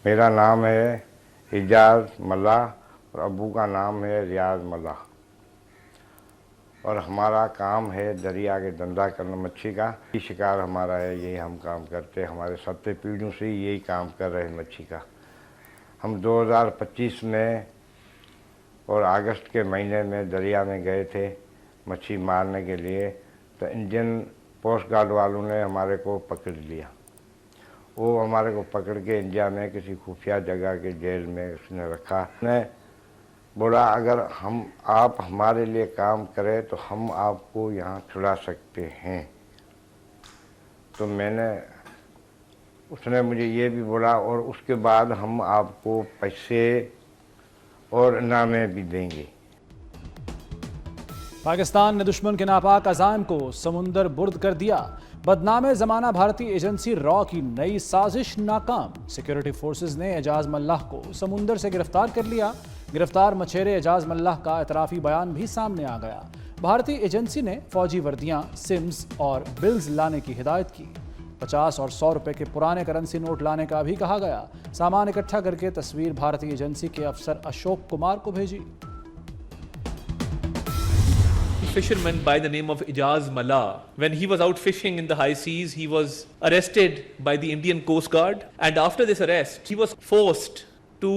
मेरा नाम है एजाज मल्ला और अब्बू का नाम है रियाज मल्ला और हमारा काम है दरिया के धंधा करना, मच्छी का शिकार हमारा है। यही हम काम करते हैं, हमारे 7 पीढ़ियों से यही काम कर रहे हैं मच्छी का। हम 2025 में और अगस्त के महीने में दरिया में गए थे मच्छी मारने के लिए, तो इंडियन कोस्ट गार्ड वालों ने हमारे को पकड़ लिया। वो हमारे को पकड़ के इंडिया में किसी खुफिया जगह के जेल में उसने रखा। ने बोला अगर आप हमारे लिए काम करें तो हम आपको यहाँ छुड़ा सकते हैं। तो उसने मुझे ये भी बोला और उसके बाद हम आपको पैसे और इनामे भी देंगे। पाकिस्तान ने दुश्मन के नापाक अज़ाइम को समुंदर बुर्द कर दिया। बदनाम ज़माना भारतीय एजेंसी रॉ की नई साजिश नाकाम। सिक्योरिटी फोर्सेस ने एजाज मल्लाह को समुंदर से गिरफ्तार कर लिया। गिरफ्तार मछेरे एजाज मल्लाह का एतराफ़ी बयान भी सामने आ गया। भारतीय एजेंसी ने फौजी वर्दियां, सिम्स और बिल्स लाने की हिदायत की। 50 और 100 रुपए के पुराने करेंसी नोट लाने का भी कहा गया। सामान इकट्ठा करके तस्वीर भारतीय एजेंसी के अफसर अशोक कुमार को भेजी। Fisherman by the name of Ijaz Malla. When he was out fishing in the high seas, he was arrested by the Indian Coast Guard, and after this arrest, he was forced to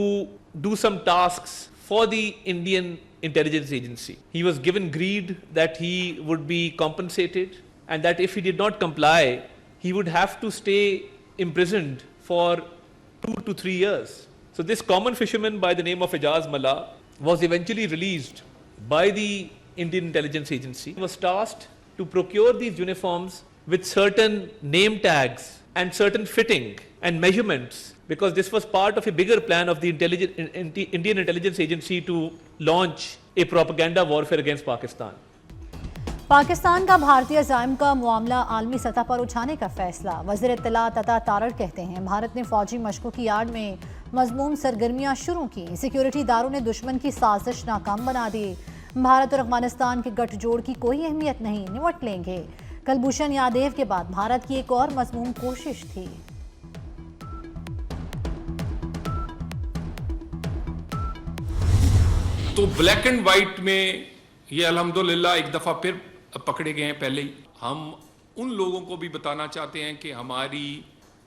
do some tasks for the Indian Intelligence Agency. He was given greed that he would be compensated and that if he did not comply, he would have to stay imprisoned for 2 to 3 years. So this common fisherman by the name of Ijaz Malla was eventually released by the Indian Intelligence Agency. He was tasked to procure these uniforms with certain name tags and certain fitting and measurements, because this was part of a bigger plan of the Indian Intelligence Agency to launch a propaganda warfare against Pakistan. Pakistan का भारतीय अज़ाइम का मामला आलमी सतह पर उठाने का फैसला। वज़ीर इत्तलात अता तारड़ कहते हैं भारत ने फौजी मशकों की आड़ में मज़मूम सरगर्मियां शुरू की। सिक्योरिटी इदारों ने दुश्मन की साजिश नाकाम बना दी। भारत और अफगानिस्तान के गठजोड़ की कोई अहमियत नहीं, निपट लेंगे। कुलभूषण यादव के बाद भारत की एक और मज़मूम कोशिश थी। तो ब्लैक एंड व्हाइट में ये अल्हम्दुलिल्लाह एक दफा फिर पकड़े गए हैं। पहले ही हम उन लोगों को भी बताना चाहते हैं कि हमारी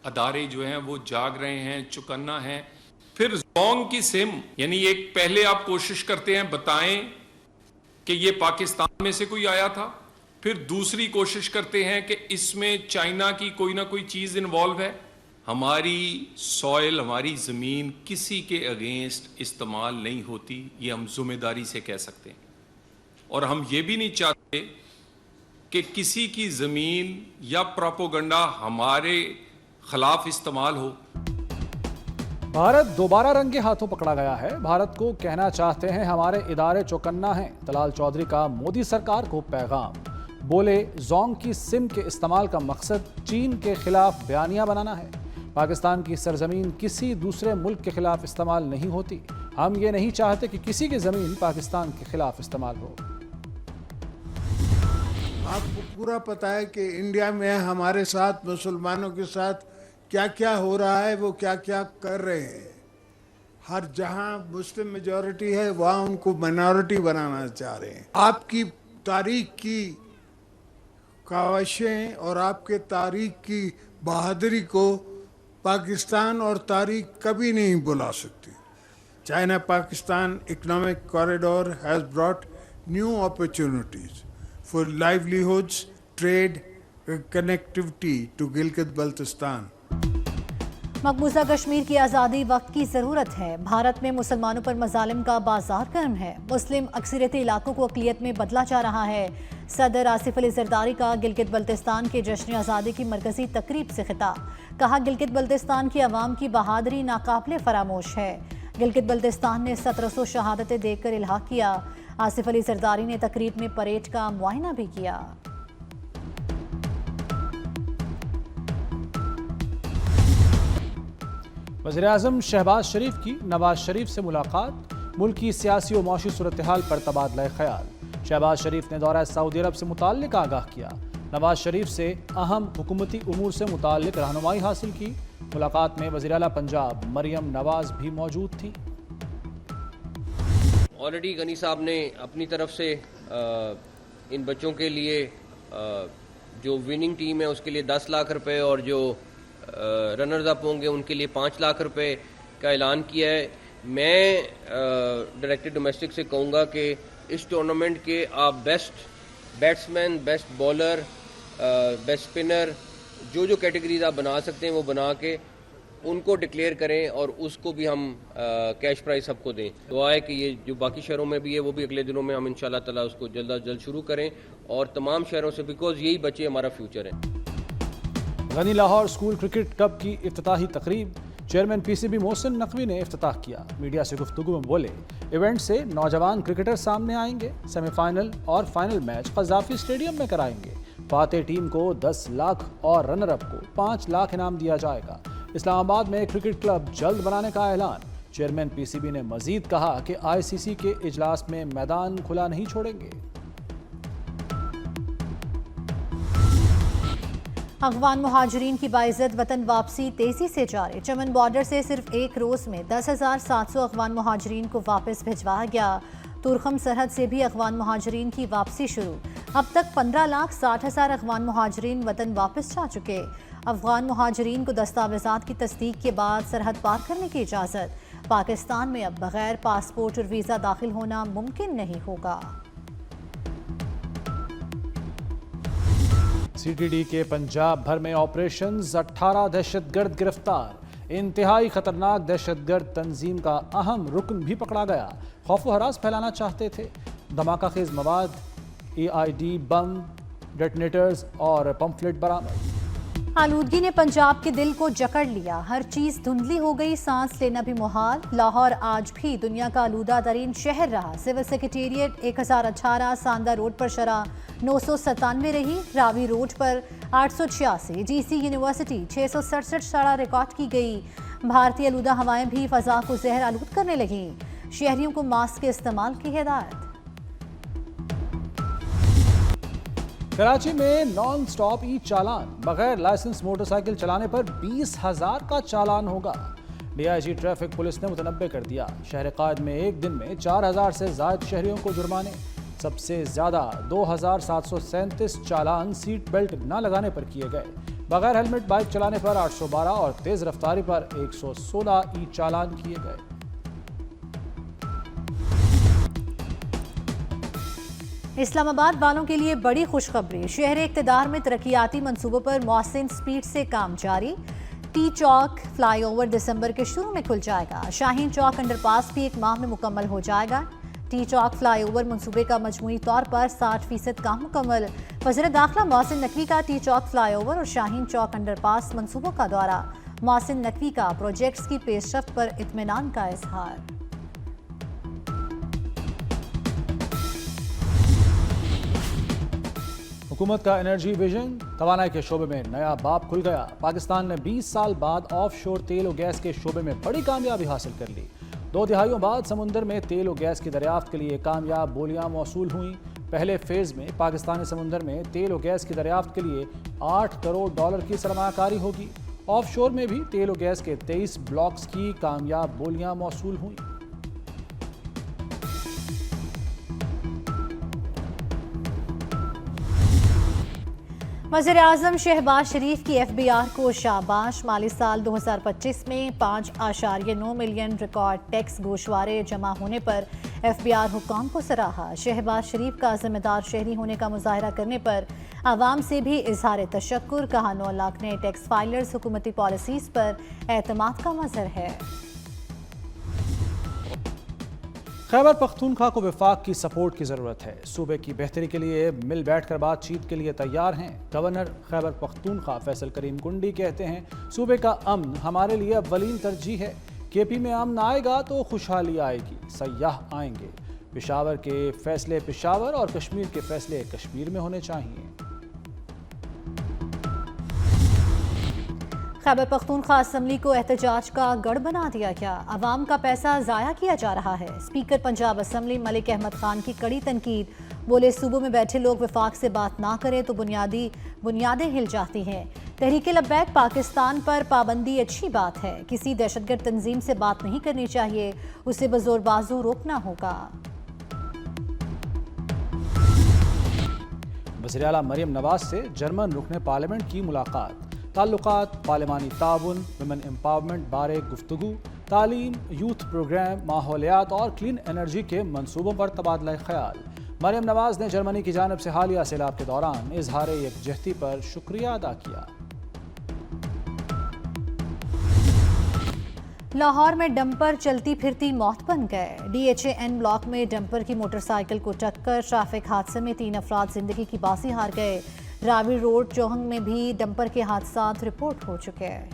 अदारे जो हैं वो जाग रहे हैं, चौकन्ना हैं। फिर जोंग की सिम, यानी एक पहले आप कोशिश करते हैं बताएं कि ये पाकिस्तान में से कोई आया था, फिर दूसरी कोशिश करते हैं कि इसमें चाइना की कोई ना कोई चीज़ इन्वॉल्व है। हमारी सॉइल, हमारी ज़मीन किसी के अगेंस्ट इस्तेमाल नहीं होती, ये हम ज़िम्मेदारी से कह सकते हैं। और हम ये भी नहीं चाहते कि किसी की ज़मीन या प्रोपोगंडा हमारे खिलाफ इस्तेमाल हो। भारत दोबारा रंगे हाथों पकड़ा गया है। भारत को कहना चाहते हैं हमारे इदारे चौकन्ना हैं। तलाल चौधरी का मोदी सरकार को पैगाम। बोले जोंग की सिम के इस्तेमाल का मकसद चीन के खिलाफ बयानियां बनाना है। पाकिस्तान की सरजमीन किसी दूसरे मुल्क के खिलाफ इस्तेमाल नहीं होती। हम ये नहीं चाहते कि किसी की जमीन पाकिस्तान के खिलाफ इस्तेमाल हो। आपको पूरा पता है कि इंडिया में हमारे साथ, मुसलमानों के साथ क्या क्या हो रहा है, वो क्या क्या कर रहे हैं। हर जहां मुस्लिम मेजॉरिटी है वहां उनको माइनॉरिटी बनाना चाह रहे हैं। आपकी तारीख की काविशें और आपके तारीख की बहादुरी को पाकिस्तान और तारीख कभी नहीं भुला सकती। China Pakistan economic corridor has brought new opportunities for livelihoods, trade, connectivity to Gilgit Baltistan. मकबूजा कश्मीर की आज़ादी वक्त की ज़रूरत है। भारत में मुसलमानों पर मजालिम का बाजार गर्म है। मुस्लिम अक्सरियती इलाकों को अक़लियत में बदला जा रहा है। सदर आसिफ अली ज़रदारी का गिलगित बल्तिस्तान के जश्न आज़ादी की मरकज़ी तकरीब से खिताब। कहा गिलगित बल्तिस्तान की आवाम की बहादुरी नाकाबिले फरामोश है। गिलगित बल्तिस्तान ने 1700 शहादतें देकर इल्हाक किया। आसिफ अली ज़रदारी ने तकरीब में परेड का मुआयना भी किया। वज़ीर-ए-आज़म शहबाज शरीफ की नवाज शरीफ से मुलाकात। मुल्क की सियासी और मौशी सूरत हाल पर तबादला ख्याल। शहबाज शरीफ ने दौरा सऊदी अरब से मुताल्लिक आगाह किया। नवाज शरीफ से अहम हुकूमती उमूर से मुताल्लिक रहनुमाई हासिल की। मुलाकात में वज़ीर आला पंजाब मरियम नवाज भी मौजूद थी। ऑलरेडी गनी साहब ने अपनी तरफ से इन बच्चों के लिए जो विनिंग टीम है उसके लिए 10 लाख रुपए और जो रनर्स अप होंगे उनके लिए 5 लाख रुपए का ऐलान किया है। मैं डायरेक्टर डोमेस्टिक से कहूँगा कि इस टूर्नामेंट के आप best batsman, best bowler, best spinner, जो कैटेगरीज आप बना सकते हैं वो बना के उनको डिक्लेयर करें और उसको भी हम कैश प्राइज सबको दें। दुआ है कि ये जो बाकी शहरों में भी है वो भी अगले दिनों में हम इंशाल्लाह ताला उसको जल्द अज जल्द शुरू करें और तमाम शहरों से, बिकॉज यही बच्चे हमारा फ्यूचर है। Ghani Lahore school cricket cup की इफ्तिताही तकरीब चेयरमैन पीसीबी मोहसिन नकवी ने इफ्तिताह किया। मीडिया से गुफ्तगू में बोले, इवेंट से नौजवान क्रिकेटर सामने आएंगे। सेमीफाइनल और फाइनल मैच कज़ाफी स्टेडियम में कराएंगे। फातेह टीम को 10 लाख और रनर अप को 5 लाख इनाम दिया जाएगा। इस्लामाबाद में क्रिकेट क्लब जल्द बनाने का ऐलान। चेयरमैन पीसीबी ने मजीद कहा कि आईसीसी के इजलास में मैदान खुला नहीं छोड़ेंगे। अफगान मुहाजिरीन की बाइज्जत वतन वापसी तेजी से जारी। चमन बॉर्डर से सिर्फ एक रोज में 10,700 अफगान मुहाजिरीन को वापस भिजवाया गया। तुरखम सरहद से भी अफगान मुहाजिरीन की वापसी शुरू। अब तक 15,60,000 अफगान मुहाजिरीन वतन वापस जा चुके। अफगान मुहाजिरीन को दस्तावेजात की तस्दीक के बाद सरहद पार करने की इजाज़त। पाकिस्तान में अब बगैर पासपोर्ट और वीज़ा दाखिल होना मुमकिन नहीं होगा। सीटीडी के पंजाब भर में ऑपरेशंस, 18 दहशतगर्द गिरफ्तार। इंतहाई खतरनाक दहशतगर्द तंजीम का अहम रुकन भी पकड़ा गया। खौफ व हरास फैलाना चाहते थे। धमाका खेज मवाद, AID, बम, डेटोनेटर्स और पंफलेट बरामद। आलूदगी ने पंजाब के दिल को जकड़ लिया। हर चीज धुंधली हो गई, सांस लेना भी मुहाल। लाहौर आज भी दुनिया का आलूदा तरीन शहर रहा। सिविल सेक्रेटेरिएट 1018, सांदा रोड पर शरह 997 रही। रावी रोड पर 886, GC यूनिवर्सिटी 667 शरह रिकॉर्ड की गई। भारतीय आलूदा हवाएं भी फजा को जहर आलूद करने लगी। शहरियों को मास्क के इस्तेमाल की हिदायत। कराची में नॉन स्टॉप ई चालान। बगैर लाइसेंस मोटरसाइकिल चलाने पर 20,000 का चालान होगा। DIG ट्रैफिक पुलिस ने मुतनब्बे कर दिया। शहर कायद में एक दिन में 4,000 से ज्यादा शहरियों को जुर्माने। सबसे ज्यादा 2,737 चालान सीट बेल्ट न लगाने पर किए गए। बगैर हेलमेट बाइक चलाने पर 812 और तेज रफ्तारी पर 116 ई चालान किए गए। इस्लामाबाद वालों के लिए बड़ी खुशखबरी। शहर इक़्तिदार में तरक्याती मंसूबों पर मौसिन स्पीड से काम जारी। टी चौक फ्लाईओवर दिसंबर के शुरू में खुल जाएगा। शाहीन चौक अंडरपास भी एक माह में मुकम्मल हो जाएगा। टी चौक फ्लाईओवर मंसूबे का मजमूई तौर पर 60% काम मुकम्मल। वज़ीर दाखिला मोहसिन नकवी का टी चौक फ्लाईओवर और शाहीन चौक अंडरपास मंसूबों का दौरा। मोहसिन नकवी का प्रोजेक्ट्स की पेशरफ्त पर इत्मीनान का इजहार। हुकूमत का एनर्जी विजन, तवानाई के शोबे में नया बाब खुल गया। पाकिस्तान ने 20 साल बाद ऑफ शोर तेल और गैस के शोबे में बड़ी कामयाबी हासिल कर ली। 2 दिहाइयों बाद समुंदर में तेल और गैस की दरियाफ्त के लिए कामयाब बोलियां मौसूल हुई। पहले फेज में पाकिस्तानी समुंदर में तेल और गैस की दरियाफ्त के लिए $8 करोड़ की सरमायाकारी होगी। ऑफ शोर में भी तेल और गैस के 23 ब्लॉक्स की कामयाब बोलियां मौसूल हुई। वज़ीर-ए-आज़म शहबाज शरीफ की FBR को शाबाश। माली साल 2025 में 5.9 मिलियन रिकॉर्ड टैक्स गोशवारे जमा होने पर FBR हुक्काम को सराहा। शहबाज शरीफ का जिम्मेदार शहरी होने का मुजाहरा करने पर आवाम से भी इजहार तशक्कुर। कहा 9 लाख नए टैक्स फाइलर्स हुकूमती पॉलिसीज पर एतमाद का मज़हर है। खैबर पख्तूनख्वा को वफाक की सपोर्ट की ज़रूरत है। सूबे की बेहतरी के लिए मिल बैठकर बातचीत के लिए तैयार हैं। गवर्नर खैबर पख्तूनख्वा फैसल करीम कुंडी कहते हैं, सूबे का अमन हमारे लिए अव्वलीन तरजीह है। KP में अमन आएगा तो खुशहाली आएगी, सयाह आएंगे। पेशावर के फैसले पेशावर और कश्मीर के फैसले कश्मीर में होने चाहिए। खैबर पख्तूनख्वा असम्बली को एहतजाज का गढ़ बना दिया गया। अवाम का पैसा ज़ाया किया जा रहा है। स्पीकर पंजाब असम्बली मलिक अहमद खान की कड़ी तनकीद। बोले, सूबों में बैठे लोग वफाक से बात ना करें तो बुनियादें हिल जाती हैं। تحریک لبیک پاکستان پر پابندی اچھی بات ہے، کسی دہشت گرد تنظیم سے بات نہیں کرنی چاہیے، اسے بزور بازو روکنا ہوگا۔ وزیر اعلیٰ مریم نواز سے جرمن رکن پارلیمنٹ کی ملاقات، تعلقات، پارلیمانی تعاون، ویمن امپاورمنٹ بارے گفتگو، تعلیم، یوتھ پروگرام، ماحولیات اور کلین انرجی کے منصوبوں پر تبادلہ خیال۔ مریم نواز نے جرمنی کی جانب سے حالیہ سیلاب کے دوران اظہار یکجہتی پر شکریہ ادا کیا۔ لاہور میں ڈمپر چلتی پھرتی موت بن گئے، D H A N block میں ڈمپر کی موٹر سائیکل کو ٹکر، ٹریفک حادثے میں 3 افراد زندگی کی بازی ہار گئے۔ راوی روڈ چوہنگ میں بھی ڈمپر کے حادثات رپورٹ ہو چکے ہیں۔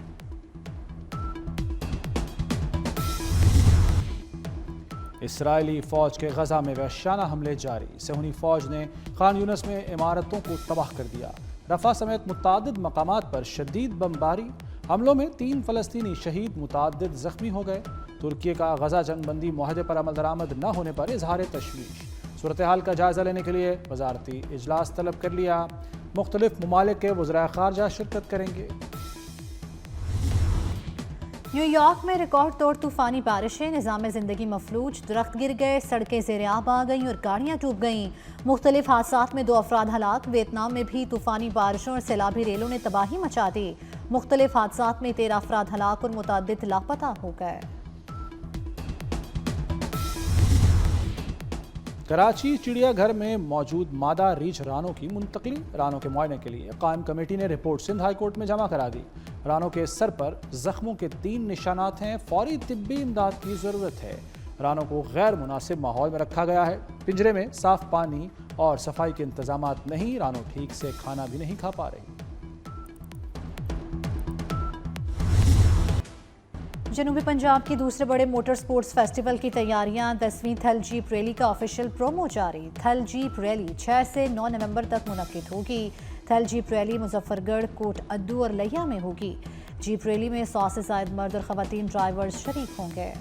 اسرائیلی فوج کے غزہ میں وحشیانہ حملے جاری، صہیونی فوج نے خان یونس میں عمارتوں کو تباہ کر دیا، رفح سمیت متعدد مقامات پر شدید بمباری، حملوں میں 3 فلسطینی شہید، متعدد زخمی ہو گئے۔ ترکی کا غزہ جنگ بندی معاہدے پر عمل درآمد نہ ہونے پر اظہار تشویش، صورتحال کا جائزہ لینے کے لیے وزارتی اجلاس طلب کر لیا، مختلف ممالک کے وزراء خارجہ شرکت کریں گے۔ نیو یارک میں ریکارڈ توڑ طوفانی بارشیں، نظام زندگی مفلوج، درخت گر گئے، سڑکیں زیر آب آ گئیں اور گاڑیاں ڈوب گئیں۔ مختلف حادثات میں 2 افراد ہلاک، ویتنام میں بھی طوفانی بارشوں اور سیلابی ریلوں نے تباہی مچا دی، مختلف حادثات میں 13 افراد ہلاک اور متعدد لاپتہ ہو گئے۔ کراچی چڑیا گھر میں موجود مادہ ریچھ رانوں کی منتقلی، رانوں کے معائنے کے لیے قائم کمیٹی نے رپورٹ سندھ ہائی کورٹ میں جمع کرا دی۔ رانوں کے سر پر زخموں کے 3 نشانات ہیں، فوری طبی امداد کی ضرورت ہے۔ رانوں کو غیر مناسب ماحول میں رکھا گیا ہے، پنجرے میں صاف پانی اور صفائی کے انتظامات نہیں، رانوں ٹھیک سے کھانا بھی نہیں کھا پا رہی۔ جنوبی پنجاب کی دوسرے بڑے موٹر سپورٹس فیسٹیول کی تیاریاں، 10ویں تھل جیپ ریلی کا آفیشیل پرومو جاری۔ تھل جیپ ریلی 6 سے 9 نومبر تک منعقد ہوگی۔ تھل جیپ ریلی مظفر گڑھ، کوٹ ادو اور لیا میں ہوگی۔ جیپ ریلی میں 100 سے زائد مرد اور خواتین ڈرائیورز شریک ہوں گے۔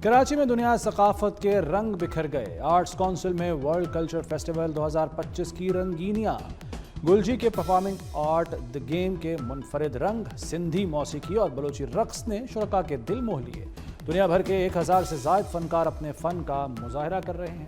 کراچی میں دنیا ثقافت کے رنگ بکھر گئے، آرٹس کونسل میں ورلڈ کلچر فیسٹیول 2025 کی رنگینیاں، گلجی کے پرفارمنگ آرٹ دی گیم کے منفرد رنگ، سندھی موسیقی اور بلوچی رقص نے شرکاء کے دل موہ لیے۔ دنیا بھر کے 1000 سے زائد فنکار اپنے فن کا مظاہرہ کر رہے ہیں۔